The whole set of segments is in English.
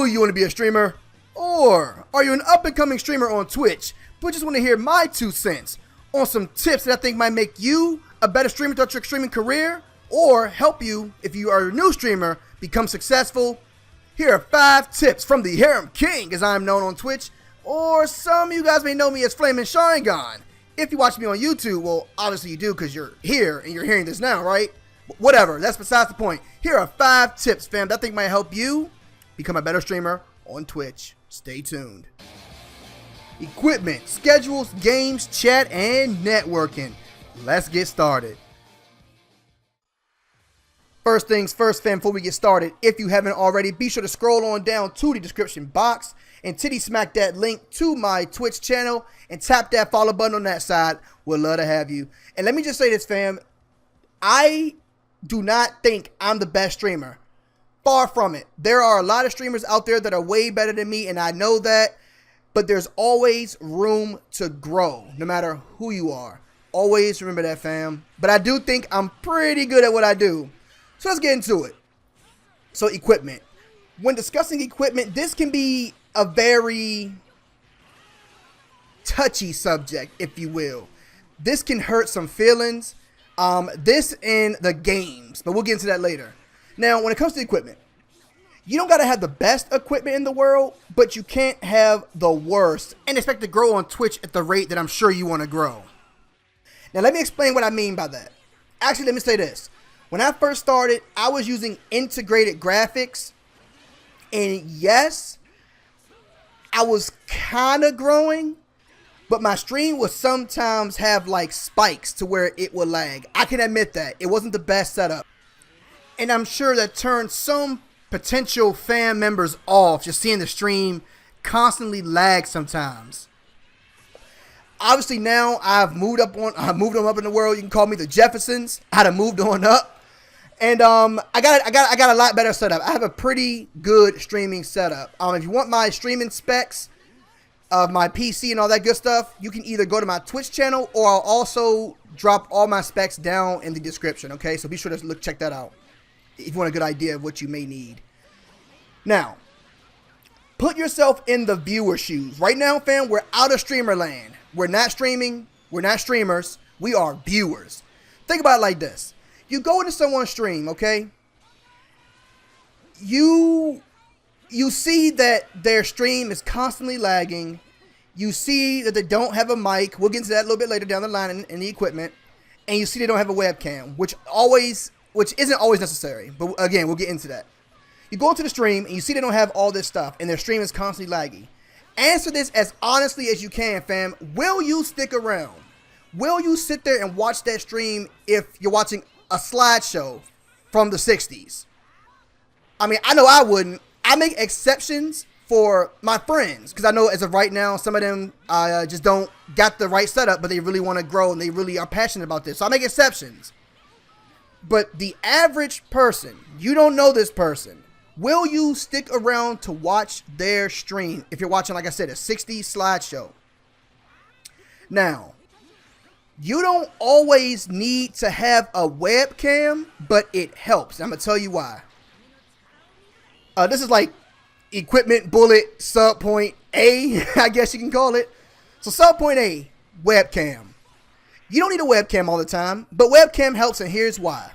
you want to be a streamer? Or are you an up-and-coming streamer on Twitch, but just want to hear my 2 cents on some tips that I think might make you a better streamer throughout your streaming career, or help you, if you are a new streamer, become successful? Here are 5 tips from the Harem King, as I am known on Twitch, or some of you guys may know me as FlamingSharingan. If you watch me on YouTube, well, obviously you do because you're here and you're hearing this now, right? Whatever, that's besides the point. Here are 5 tips, fam, that I think might help you become a better streamer on Twitch. Stay tuned. Equipment, schedules, games, chat, and networking. Let's get started. First things first, fam, before we get started, if you haven't already, be sure to scroll on down to the description box and titty smack that link to my Twitch channel and tap that follow button on that side. We'd love to have you. And let me just say this, fam. I do not think I'm the best streamer. Far from it. There are a lot of streamers out there that are way better than me, and I know that. But there's always room to grow, no matter who you are. Always remember that, fam. But I do think I'm pretty good at what I do. So let's get into it. So equipment. When discussing equipment, this can be a very touchy subject, if you will. This can hurt some feelings. This and the games, but we'll get into that later. Now, when it comes to equipment, you don't got to have the best equipment in the world, but you can't have the worst and expect to grow on Twitch at the rate that I'm sure you want to grow. Now, let me explain what I mean by that. Actually, let me say this. When I first started, I was using integrated graphics, and yes, I was kind of growing, but my stream would sometimes have like spikes to where it would lag. I can admit that. It wasn't the best setup. And I'm sure that turned some potential fan members off, just seeing the stream constantly lag sometimes. Obviously now I've moved on up in the world. You can call me the Jeffersons. I done moved on up. And I got a lot better setup. I have a pretty good streaming setup. If you want my streaming specs of my PC and all that good stuff, you can either go to my Twitch channel, or I'll also drop all my specs down in the description, okay? So be sure to check that out if you want a good idea of what you may need. Now, put yourself in the viewer shoes. Right now, fam, we're out of streamer land. We're not streaming. We're not streamers. We are viewers. Think about it like this. You go into someone's stream, okay? You see that their stream is constantly lagging. You see that they don't have a mic. We'll get into that a little bit later down the line in the equipment. And you see they don't have a webcam, which isn't always necessary. But again, we'll get into that. You go into the stream and you see they don't have all this stuff and their stream is constantly laggy. Answer this as honestly as you can, fam. Will you stick around? Will you sit there and watch that stream if you're watching a slideshow from the 60s? I mean, I know I wouldn't. I make exceptions for my friends because I know as of right now, some of them just don't got the right setup, but they really want to grow and they really are passionate about this. So I make exceptions. But the average person, you don't know this person. Will you stick around to watch their stream if you're watching, like I said, a 60s slideshow? Now, you don't always need to have a webcam, but it helps. I'm going to tell you why. This is like equipment bullet sub point A, I guess you can call it. So sub point A, webcam. You don't need a webcam all the time, but webcam helps, and here's why.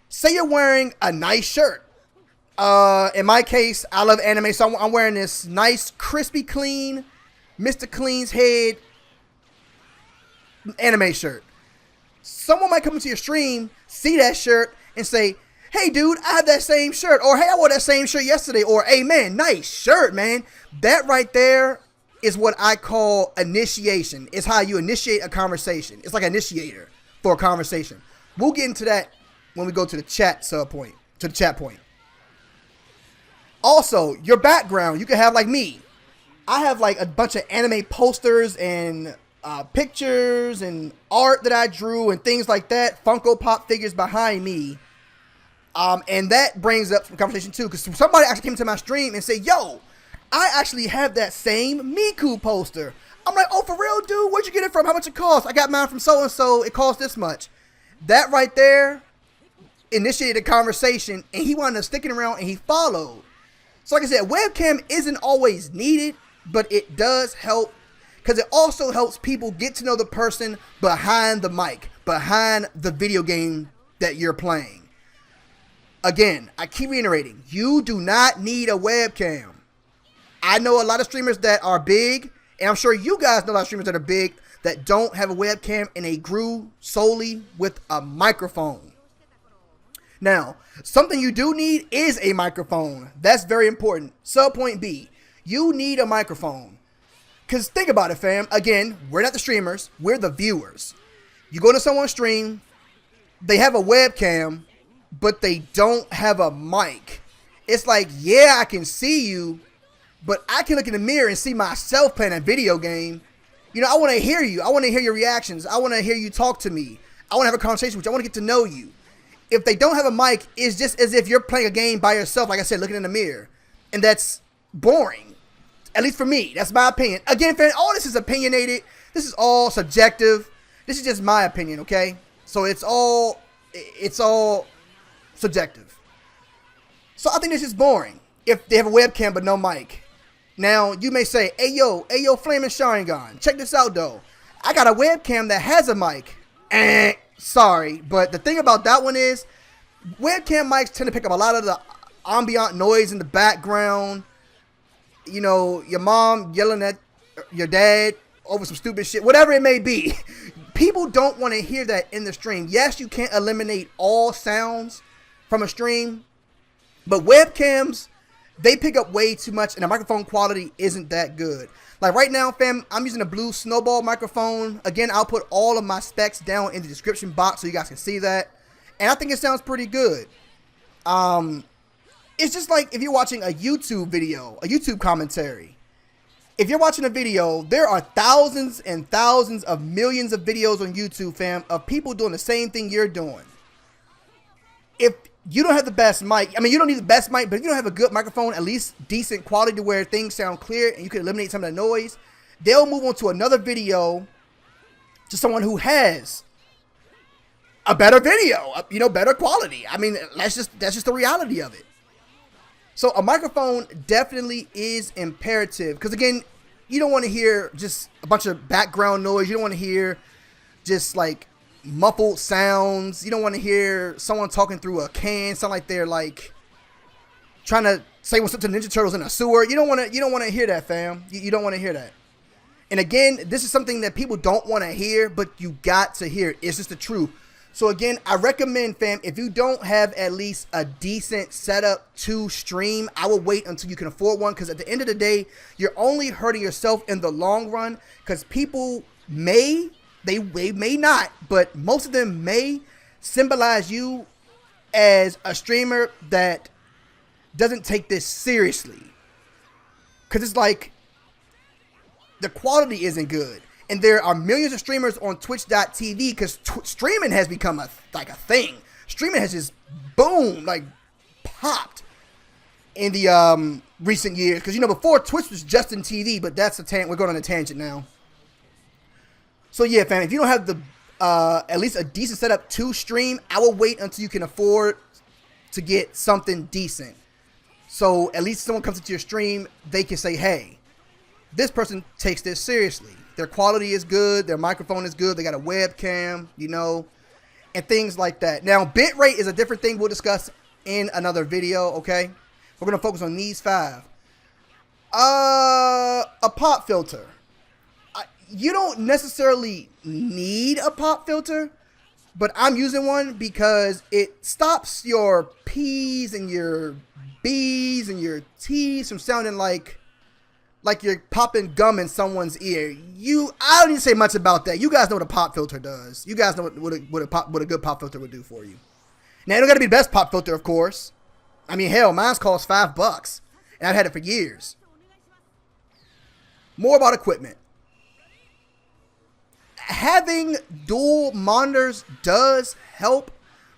Say you're wearing a nice shirt. In my case, I love anime, so I'm wearing this nice, crispy clean, Mr. Clean's Head anime shirt. Someone might come into your stream, see that shirt, and say, hey, dude, I have that same shirt. Or, hey, I wore that same shirt yesterday. Or, hey, man, nice shirt, man. That right there is what I call initiation. It's how you initiate a conversation. It's like an initiator for a conversation. We'll get into that when we go to the chat point. Also, your background, you can have like me. I have like a bunch of anime posters and pictures and art that I drew and things like that. Funko Pop figures behind me. And that brings up some conversation too, because somebody actually came to my stream and said, yo, I actually have that same Miku poster. I'm like, oh, for real, dude? Where'd you get it from? How much it cost? I got mine from so-and-so. It cost this much. That right there initiated a conversation, and he wound up sticking around, and he followed. So like I said, webcam isn't always needed, but it does help because it also helps people get to know the person behind the mic, behind the video game that you're playing. Again, I keep reiterating, you do not need a webcam. I know a lot of streamers that are big, and I'm sure you guys know a lot of streamers that are big that don't have a webcam, and they grew solely with a microphone. Now, something you do need is a microphone. That's very important. Sub point B, you need a microphone. Because think about it, fam. Again, we're not the streamers. We're the viewers. You go to someone's stream, they have a webcam, but they don't have a mic. It's like, yeah, I can see you, but I can look in the mirror and see myself playing a video game. You know, I want to hear you. I want to hear your reactions. I want to hear you talk to me. I want to have a conversation with you. I want to get to know you. If they don't have a mic, it's just as if you're playing a game by yourself, like I said, looking in the mirror. And that's boring. At least for me. That's my opinion. Again, fam, all this is opinionated. This is all subjective. This is just my opinion, okay? So it's all subjective. So I think this is boring if they have a webcam but no mic. Now, you may say, hey, yo, FlamingSharingan, check this out, though. I got a webcam that has a mic. Sorry, but the thing about that one is, webcam mics tend to pick up a lot of the ambient noise in the background. You know, your mom yelling at your dad over some stupid shit, whatever it may be. People don't want to hear that in the stream. Yes, you can't eliminate all sounds from a stream, but webcams, they pick up way too much, and the microphone quality isn't that good. Like right now, fam, I'm using a Blue Snowball microphone. Again, I'll put all of my specs down in the description box so you guys can see that. And I think it sounds pretty good. It's just like if you're watching a YouTube video, a YouTube commentary. If you're watching a video, there are thousands and thousands of millions of videos on YouTube, fam, of people doing the same thing you're doing. If you don't have the best mic, I mean, you don't need the best mic, but if you don't have a good microphone, at least decent quality to where things sound clear and you can eliminate some of the noise, they'll move on to another video to someone who has a better video, you know, better quality. I mean, that's just the reality of it. So a microphone definitely is imperative because, again, you don't want to hear just a bunch of background noise. You don't want to hear just like muffled sounds. You don't want to hear someone talking through a can, sound like they're like trying to say what's up to the Ninja Turtles in a sewer. You don't want to hear that, fam. You don't want to hear that. And again, this is something that people don't want to hear, but you got to hear it. It's just the truth. So again, I recommend, fam, if you don't have at least a decent setup to stream, I will wait until you can afford one, because at the end of the day, you're only hurting yourself in the long run, because people may, they may not, but most of them may symbolize you as a streamer that doesn't take this seriously. Because it's like, the quality isn't good. And there are millions of streamers on Twitch.tv because streaming has become a thing. Streaming has just boom, like popped in the recent years. Because, you know, before Twitch was just in TV, but that's we're going on a tangent now. So yeah, fam, if you don't have the at least a decent setup to stream, I will wait until you can afford to get something decent. So at least someone comes into your stream, they can say, hey, this person takes this seriously. Their quality is good. Their microphone is good. They got a webcam, you know, and things like that. Now, bitrate is a different thing we'll discuss in another video, okay? We're going to focus on these 5. A pop filter. You don't necessarily need a pop filter, but I'm using one because it stops your P's and your B's and your T's from sounding like you're popping gum in someone's ear. I don't need to say much about that. You guys know what a pop filter does. You guys know what a good pop filter would do for you. Now, it don't got to be the best pop filter, of course. I mean, hell, mine's cost $5, and I've had it for years. More about equipment. Having dual monitors does help,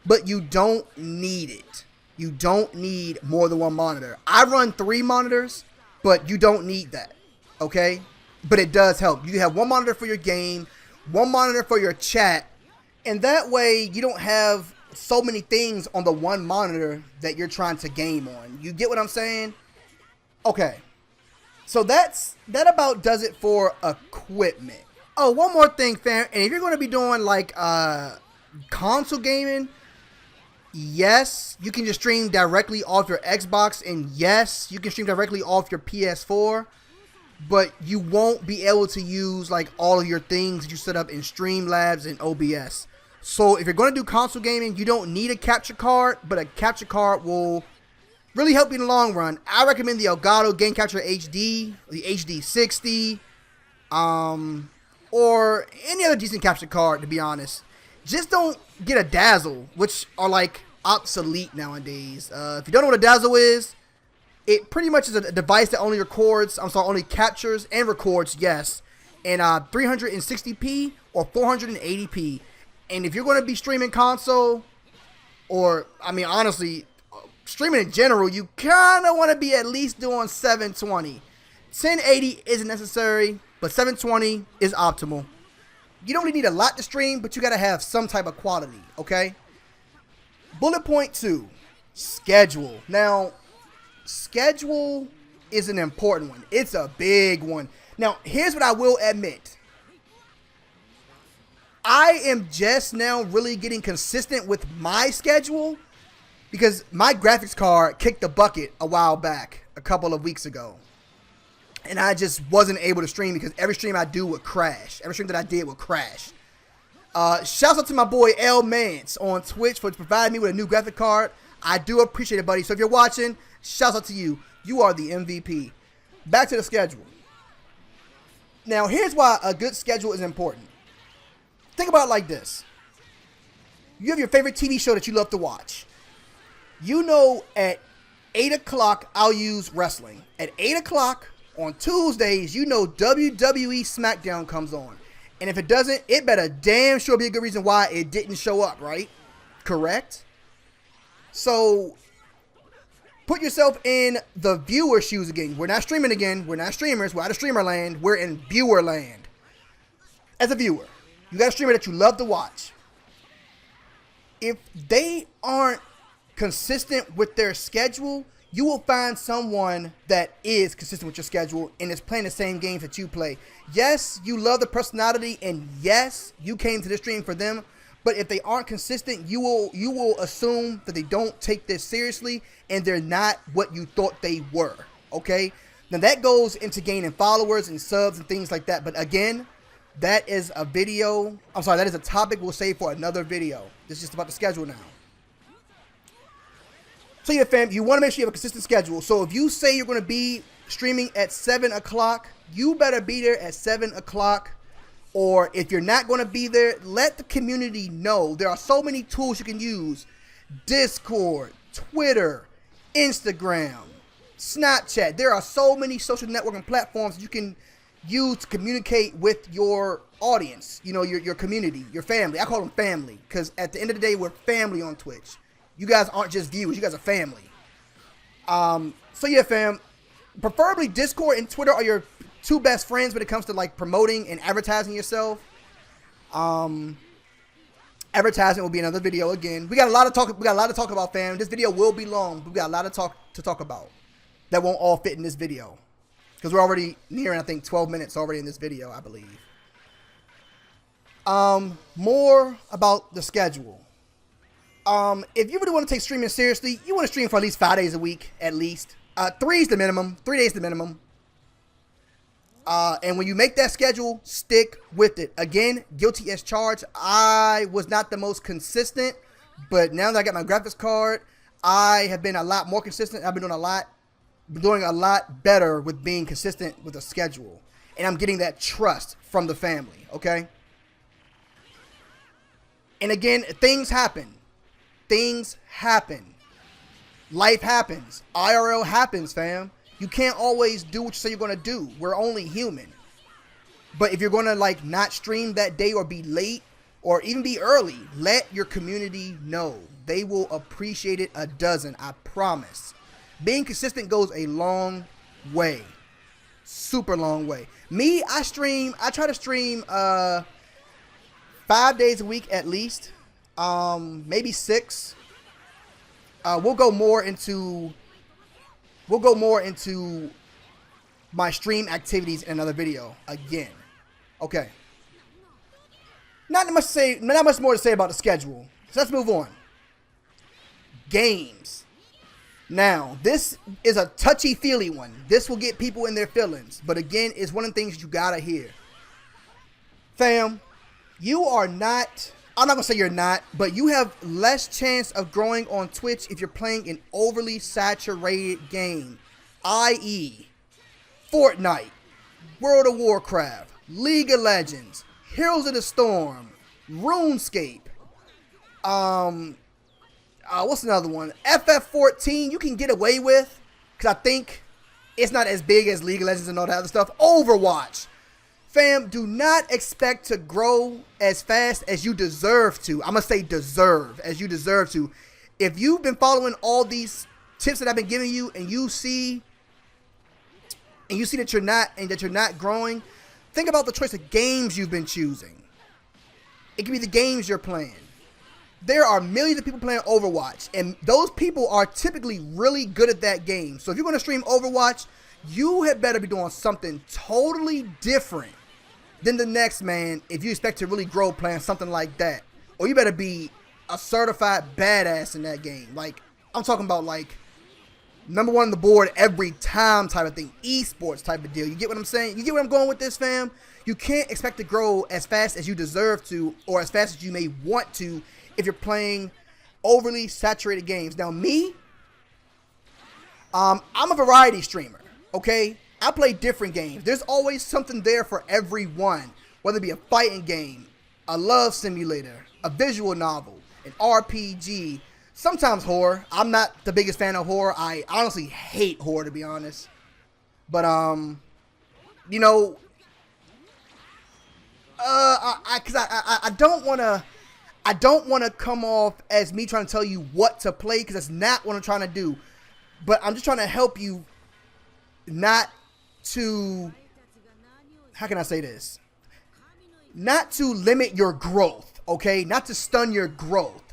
but you don't need it. You don't need more than one monitor. I run 3 monitors. But you don't need that, okay? But it does help. You have one monitor for your game, one monitor for your chat, and that way you don't have so many things on the one monitor that you're trying to game on. You get what I'm saying? Okay. So that about does it for equipment. Oh, one more thing, fam. And if you're going to be doing like console gaming, yes, you can just stream directly off your Xbox, and yes, you can stream directly off your PS4, but you won't be able to use like all of your things that you set up in Streamlabs and OBS. So if you're going to do console gaming, you don't need a capture card, but a capture card will really help you in the long run. I recommend the Elgato Game Capture HD, the HD60, or any other decent capture card, to be honest. Just don't get a Dazzle, which are like obsolete nowadays. If you don't know what a Dazzle is, it pretty much is a device that only only captures and records, yes, in 360p or 480p. And if you're going to be streaming console, or, I mean, honestly, streaming in general, you kind of want to be at least doing 720. 1080 isn't necessary, but 720 is optimal. You don't really need a lot to stream, but you got to have some type of quality, okay? Bullet point 2, schedule. Now, schedule is an important one. It's a big one. Now, here's what I will admit. I am just now really getting consistent with my schedule because my graphics card kicked the bucket a while back, a couple of weeks ago. And I just wasn't able to stream because every stream I do would crash. Every stream that I did would crash. Shouts out to my boy L Mance on Twitch for providing me with a new graphic card. I do appreciate it, buddy. So if you're watching, shouts out to you. You are the MVP. Back to the schedule. Now, here's why a good schedule is important. Think about it like this. You have your favorite TV show that you love to watch. You know at 8 o'clock, I'll use wrestling. At 8 o'clock on Tuesdays, you know WWE SmackDown comes on. And if it doesn't, it better damn sure be a good reason why it didn't show up, right? Correct? So, put yourself in the viewer shoes again. We're not streaming again. We're not streamers. We're out of streamer land. We're in viewer land. As a viewer, you got a streamer that you love to watch. If they aren't consistent with their schedule, you will find someone that is consistent with your schedule and is playing the same games that you play. Yes, you love the personality, and yes, you came to the stream for them. But if they aren't consistent, you will assume that they don't take this seriously and they're not what you thought they were. Okay? Now that goes into gaining followers and subs and things like that. But again, that is a video. That is a topic we'll save for another video. This is just about the schedule now. So yeah, fam, you want to make sure you have a consistent schedule. So if you say you're going to be streaming at 7 o'clock, you better be there at 7 o'clock. Or if you're not going to be there, let the community know. There are so many tools you can use. Discord, Twitter, Instagram, Snapchat. There are so many social networking platforms you can use to communicate with your audience. You know, your community, your family. I call them family because at the end of the day, we're family on Twitch. You guys aren't just viewers. You guys are family. So yeah, fam. Preferably Discord and Twitter are your two best friends when it comes to like promoting and advertising yourself. Advertising will be another video again. We got a lot to talk about, fam. This video will be long, but we got a lot to talk about that won't all fit in this video because we're already nearing, I think, 12 minutes already in this video, I believe. More about the schedule. If you really want to take streaming seriously, you want to stream for at least 5 days a week, at least. 3 is the minimum. 3 days is the minimum. And when you make that schedule, stick with it. Again, guilty as charged. I was not the most consistent, but now that I got my graphics card, I have been a lot more consistent. I've been doing a lot better with being consistent with a schedule. And I'm getting that trust from the family, okay? And again, things happen. Things happen. Life happens. IRL happens, fam. You can't always do what you say you're going to do. We're only human. But if you're going to like not stream that day or be late or even be early, let your community know. They will appreciate it a dozen, I promise. Being consistent goes a long way. Super long way. Me, I try to stream 5 days a week at least. Maybe 6. We'll go more into we'll go more into my stream activities in another video again. Okay. Not much more to say about the schedule. So let's move on. Games. Now, this is a touchy-feely one. This will get people in their feelings. But again, it's one of the things you gotta hear. Fam, you are not, I'm not gonna say you're not, but you have less chance of growing on Twitch if you're playing an overly saturated game. I.e., Fortnite, World of Warcraft, League of Legends, Heroes of the Storm, RuneScape, what's another one? FF14, you can get away with, because I think it's not as big as League of Legends and all that other stuff. Overwatch. Fam, do not expect to grow as fast as you deserve to. I'm going to say deserve, as you deserve to. If you've been following all these tips that I've been giving you and you see that you're not growing, think about the choice of games you've been choosing. It could be the games you're playing. There are millions of people playing Overwatch, and those people are typically really good at that game. So if you're going to stream Overwatch, you had better be doing something totally different than the next man if you expect to really grow playing something like that. Or you better be a certified badass in that game. Like, I'm talking about like #1 on the board every time type of thing. Esports type of deal. You get what I'm saying? You get where I'm going with this, fam? You can't expect to grow as fast as you deserve to or as fast as you may want to if you're playing overly saturated games. Now, me, I'm a variety streamer, okay? I play different games. There's always something there for everyone, whether it be a fighting game, a love simulator, a visual novel, an RPG, sometimes horror. I'm not the biggest fan of horror. I honestly hate horror, to be honest. But, you know, I don't want to come off as me trying to tell you what to play, because that's not what I'm trying to do. But I'm just trying to help you not to, how can I say this? Not to limit your growth, okay? Not to stun your growth.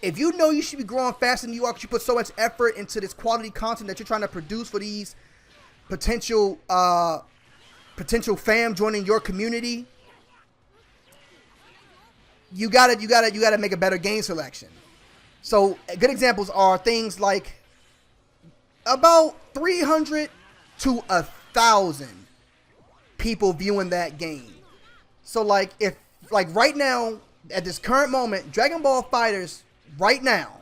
If you know you should be growing faster than you are because you put so much effort into this quality content that you're trying to produce for these potential fam joining your community, you gotta make a better game selection. So good examples are things like about 300 to 1,000 people viewing that game. So like if right now at this current moment, Dragon Ball FighterZ right now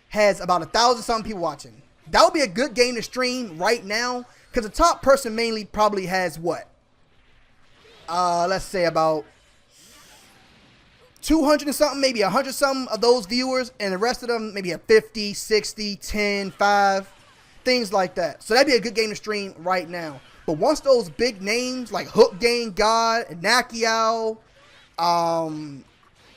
has about 1,000 something people watching. That would be a good game to stream right now, because the top person mainly probably has what? Let's say about 200 and something, maybe 100 something of those viewers, and the rest of them maybe a 50, 60, 10, 5, things like that. So that'd be a good game to stream right now. But once those big names like Hook Game God, Nakiao,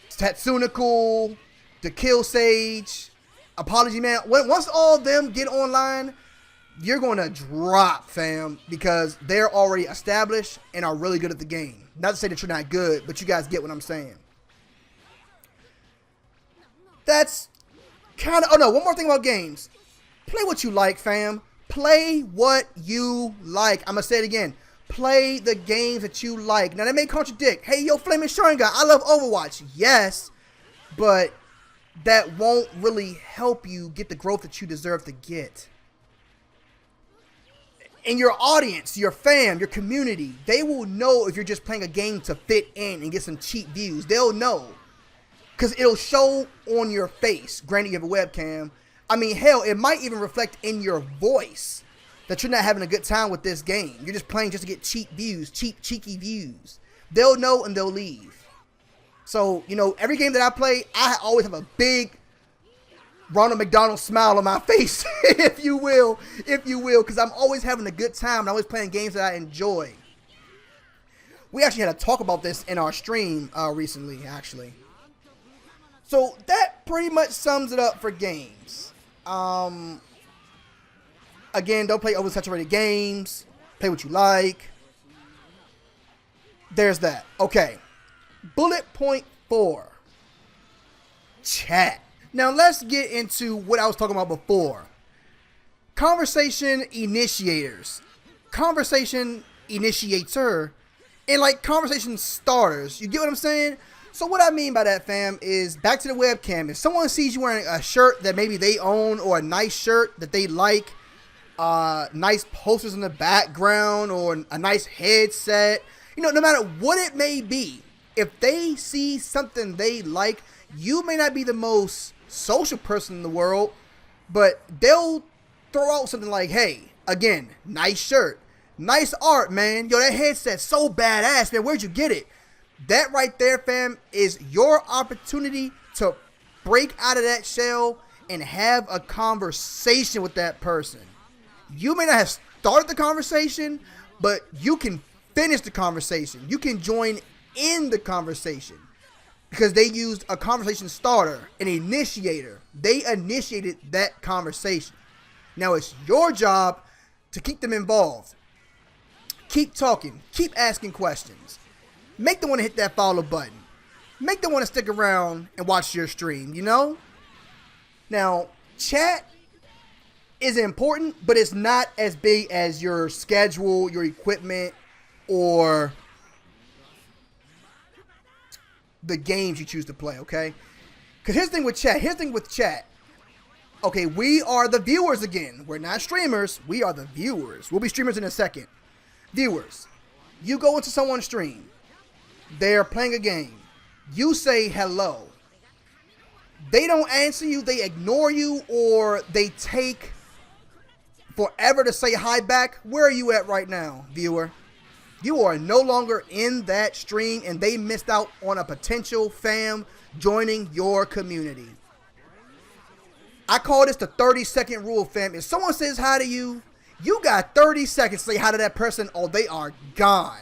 Tatsuniko, The Kill Sage, Apology Man, once all of them get online, you're going to drop, fam, because they're already established and are really good at the game. Not to say that you're not good, but you guys get what I'm saying. That's kind of, oh no, one more thing about games. Play what you like, fam. Play what you like. I'm going to say it again. Play the games that you like. Now, that may contradict. Hey, yo, FlamingSharingan, I love Overwatch. Yes, but that won't really help you get the growth that you deserve to get. And your audience, your fam, your community, they will know if you're just playing a game to fit in and get some cheap views. They'll know. Because it'll show on your face. Granted, you have a webcam. I mean, hell, it might even reflect in your voice that you're not having a good time with this game. You're just playing just to get cheap views, cheeky views. They'll know and they'll leave. So, you know, every game that I play, I always have a big Ronald McDonald smile on my face, if you will, because I'm always having a good time and always playing games that I enjoy. We actually had a talk about this in our stream recently, actually. So that pretty much sums it up for games. Again, don't play oversaturated games. Play what you like. There's that. Okay. Bullet point 4. Chat. Now let's get into what I was talking about before. conversation initiators, conversation initiator, and like conversation starters. You get what I'm saying? So what I mean by that, fam, is back to the webcam. If someone sees you wearing a shirt that maybe they own or a nice shirt that they like, nice posters in the background or a nice headset, you know, no matter what it may be, if they see something they like, you may not be the most social person in the world, but they'll throw out something like, hey, again, nice shirt, nice art, man. Yo, that headset's so badass, man. Where'd you get it? That right there, fam, is your opportunity to break out of that shell and have a conversation with that person. You may not have started the conversation, but you can finish the conversation. You can join in the conversation because they used a conversation starter, an initiator. They initiated that conversation. Now it's your job to keep them involved. Keep talking. Keep asking questions. Make them want to hit that follow button. Make them want to stick around and watch your stream, you know? Now, chat is important, but it's not as big as your schedule, your equipment, or the games you choose to play, okay? Because here's the thing with chat. Okay, we are the viewers again. We're not streamers. We are the viewers. We'll be streamers in a second. Viewers, you go into someone's stream. They're playing a game. You say hello. They don't answer you. They ignore you, or they take forever to say hi back. Where are you at right now, viewer? You are no longer in that stream, and they missed out on a potential fam joining your community. I call this the 30-second rule, fam. If someone says hi to you, you got 30 seconds to say hi to that person, or they are gone.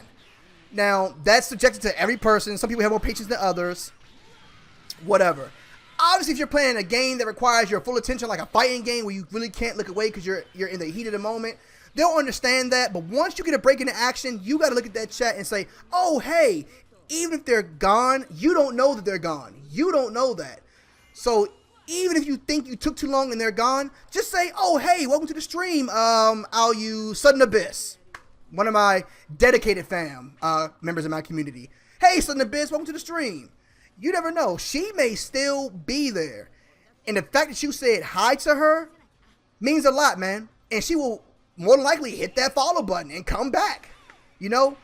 Now, that's subjected to every person. Some people have more patience than others. Whatever. Obviously, if you're playing a game that requires your full attention, like a fighting game where you really can't look away because you're in the heat of the moment, they'll understand that. But once you get a break into action, you got to look at that chat and say, oh, hey, even if they're gone, you don't know that they're gone. You don't know that. So even if you think you took too long and they're gone, just say, oh, hey, welcome to the stream. I'll use Sudden Abyss, one of my dedicated fam members in my community. Hey, Sudden Abyss, welcome to the stream. You never know. She may still be there. And the fact that you said hi to her means a lot, man. And she will more than likely hit that follow button and come back. You know?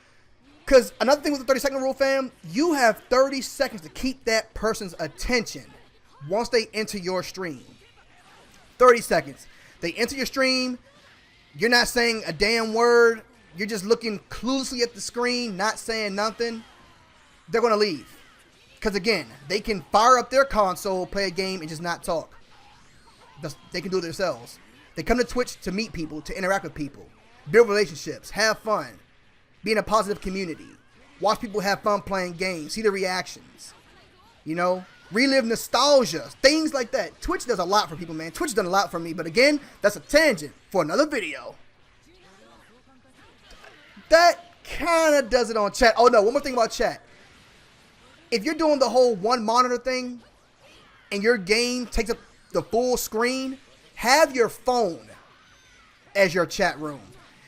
Because another thing with the 30-second rule, fam, you have 30 seconds to keep that person's attention once they enter your stream. 30 seconds. They enter your stream. You're not saying a damn word. You're just looking cluelessly at the screen, not saying nothing. They're going to leave. Because again, they can fire up their console, play a game, and just not talk. They can do it themselves. They come to Twitch to meet people, to interact with people, build relationships, have fun, be in a positive community, watch people have fun playing games, see the reactions, you know, relive nostalgia, things like that. Twitch does a lot for people, man. Twitch done a lot for me, but again, that's a tangent for another video. That kind of does it on chat. Oh no, one more thing about chat. If you're doing the whole one monitor thing and your game takes up the full screen, have your phone as your chat room.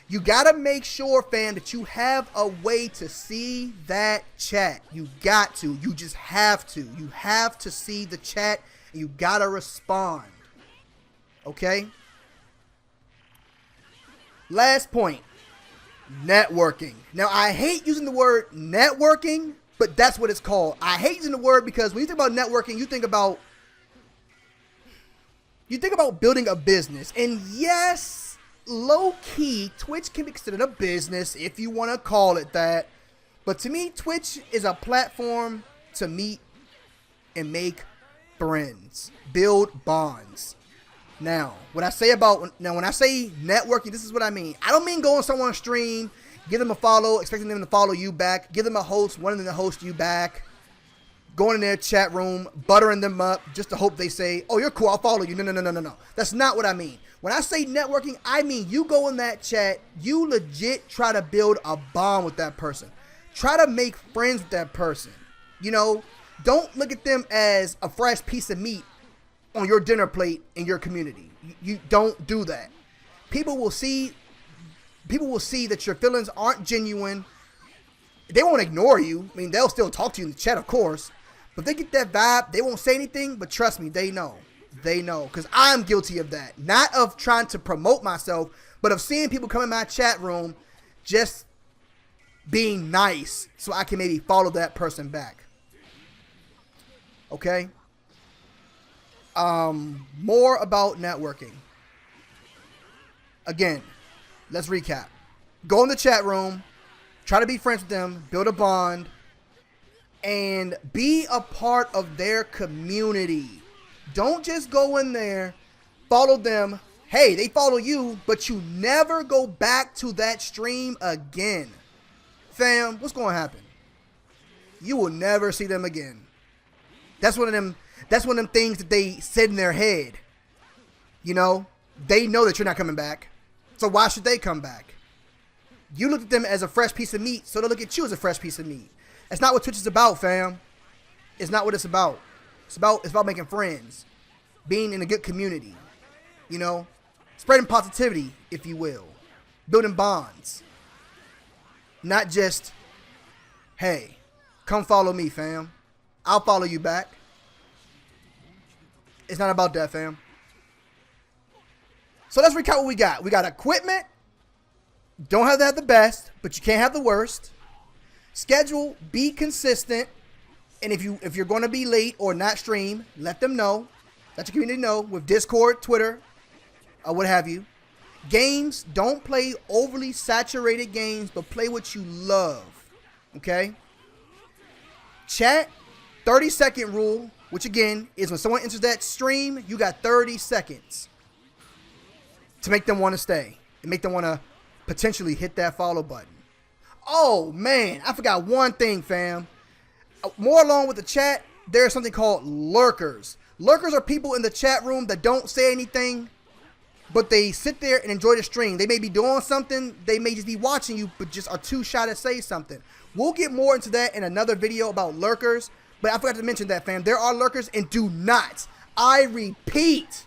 You got to make sure, fam, that you have a way to see that chat. You got to. You just have to. You have to see the chat and you got to respond. Okay? Last point. Networking. Now, I hate using the word networking, but that's what it's called. I hate using the word because when you think about networking, you think about building a business. And yes, low-key, Twitch can be considered a business if you want to call it that. But to me, Twitch is a platform to meet and make friends, build bonds. Now, when I say networking, this is what I mean. I don't mean go on someone's stream, give them a follow, expecting them to follow you back, give them a host, wanting them to host you back, going in their chat room, buttering them up just to hope they say, oh, you're cool, I'll follow you. No. That's not what I mean. When I say networking, I mean you go in that chat, you legit try to build a bond with that person. Try to make friends with that person. You know, don't look at them as a fresh piece of meat on your dinner plate in your community. You don't do that. people will see that your feelings aren't genuine. They won't ignore you. I mean, they'll still talk to you in the chat, of course. But if they get that vibe, they won't say anything. But trust me, they know. They know. Because I'm guilty of that. Not of trying to promote myself, but of seeing people come in my chat room just being nice so I can maybe follow that person back. Okay? More about networking. Again, let's recap. Go in the chat room. Try to be friends with them, build a bond, and be a part of their community. Don't just go in there, follow them. Hey, they follow you, but you never go back to that stream again. Fam, what's going to happen? You will never see them again. That's one of them things that they said in their head. You know, they know that you're not coming back. So why should they come back? You look at them as a fresh piece of meat, so they look at you as a fresh piece of meat. That's not what Twitch is about, fam. It's not what it's about. It's about making friends, being in a good community, you know, spreading positivity, if you will, building bonds. Not just, hey, come follow me, fam. I'll follow you back. It's not about that, fam. So let's recap what we got. We got equipment. Don't have to have the best, but you can't have the worst. Schedule, be consistent. And if you're going to be late or not stream, let them know. Let your community know with Discord, Twitter, or what have you. Games, don't play overly saturated games, but play what you love. Okay? Chat, 30-second rule, which again is when someone enters that stream, you got 30 seconds to make them want to stay and make them want to potentially hit that follow button. Oh man, I forgot one thing, fam. More along with the chat, there's something called lurkers. Lurkers are people in the chat room that don't say anything, but they sit there and enjoy the stream. They may be doing something, they may just be watching you, but just are too shy to say something. We'll get more into that in another video about lurkers, but I forgot to mention that, fam. There are lurkers, and do not, I repeat,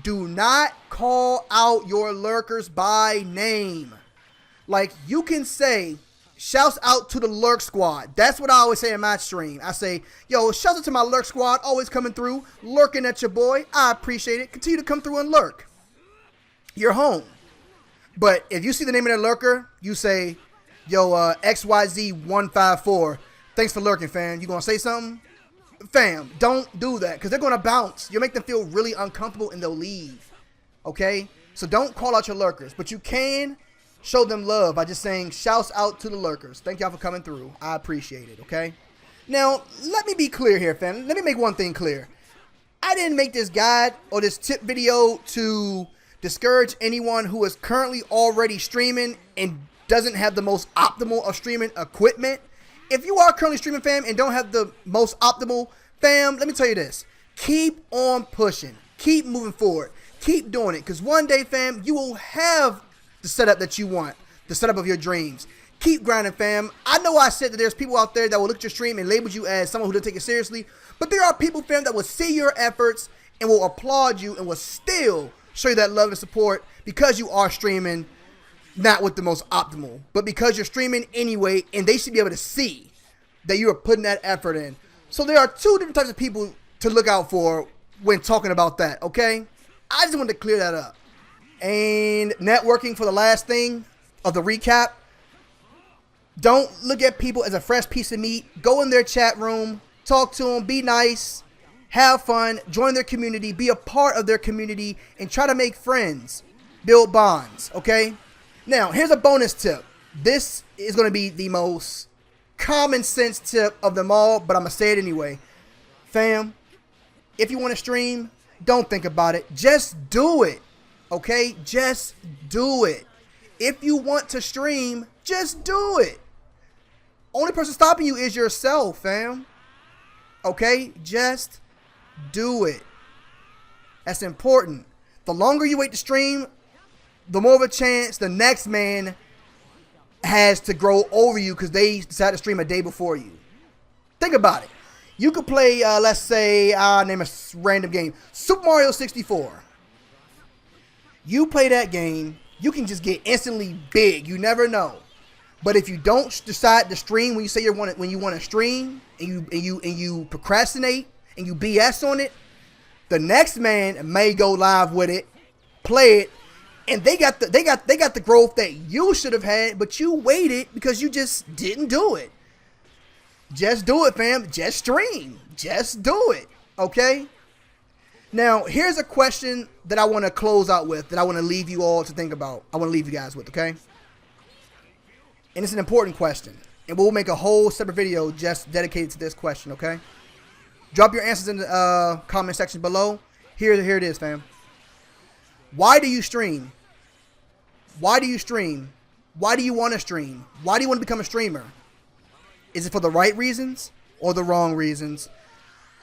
do not call out your lurkers by name. Like, you can say, shouts out to the lurk squad. That's what I always say in my stream. I say, yo, shouts out to my lurk squad, always coming through, lurking at your boy. I appreciate it. Continue to come through and lurk. You're home. But if you see the name of that lurker, you say, yo, XYZ154, thanks for lurking, fam. You gonna say something? Fam, don't do that, because they're going to bounce. You'll make them feel really uncomfortable, and they'll leave. Okay? So don't call out your lurkers. But you can show them love by just saying, shouts out to the lurkers. Thank y'all for coming through. I appreciate it, okay? Now, let me be clear here, fam. Let me make one thing clear. I didn't make this guide or this tip video to discourage anyone who is currently already streaming and doesn't have the most optimal of streaming equipment. If you are currently streaming, fam, and don't have the most optimal, fam, let me tell you this. Keep on pushing. Keep moving forward. Keep doing it. Because one day, fam, you will have the setup that you want. The setup of your dreams. Keep grinding, fam. I know I said that there's people out there that will look at your stream and label you as someone who doesn't take it seriously. But there are people, fam, that will see your efforts and will applaud you and will still show you that love and support because you are streaming. Not with the most optimal, but because you're streaming anyway, and they should be able to see that you are putting that effort in. So there are two different types of people to look out for when talking about that, okay? I just wanted to clear that up. And networking for the last thing of the recap. Don't look at people as a fresh piece of meat. Go in their chat room, talk to them, be nice, have fun, join their community, be a part of their community, and try to make friends, build bonds, okay? Now, here's a bonus tip. This is going to be the most common sense tip of them all, but I'm going to say it anyway. Fam, if you want to stream, don't think about it. Just do it. Okay? Just do it. If you want to stream, just do it. Only person stopping you is yourself, fam. Okay? Just do it. That's important. The longer you wait to stream, the more of a chance the next man has to grow over you because they decided to stream a day before you. Think about it. You could play, let's say, I'll name a random game, Super Mario 64. You play that game, you can just get instantly big. You never know. But if you don't decide to stream when you say when you want to stream, and you procrastinate and you BS on it, the next man may go live with it, play it, and they got the growth that you should have had, but you waited because you just didn't do it. Just do it, fam. Just stream. Just do it. Okay? Now, here's a question that I want to close out with, that I want to leave you all to think about. I want to leave you guys with, okay? And it's an important question. And we'll make a whole separate video just dedicated to this question, okay? Drop your answers in the comment section below. Here it is, fam. Why do you stream? Why do you stream? Why do you want to stream? Why do you want to become a streamer? Is it for the right reasons or the wrong reasons?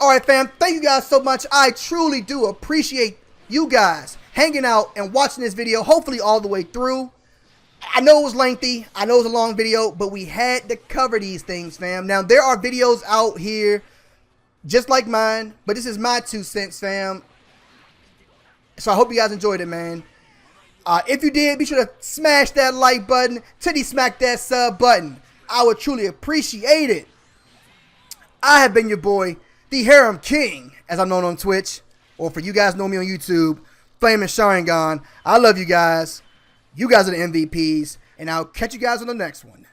All right, fam. Thank you guys so much. I truly do appreciate you guys hanging out and watching this video, hopefully all the way through. I know it was lengthy. I know it was a long video, but we had to cover these things, fam. Now, there are videos out here just like mine, but this is my 2 cents, fam. So I hope you guys enjoyed it, man. If you did, be sure to smash that like button, titty smack that sub button. I would truly appreciate it. I have been your boy, the Harem King, as I'm known on Twitch, or for you guys know me on YouTube, FlamingSharingan. I love you guys. You guys are the MVPs, and I'll catch you guys on the next one.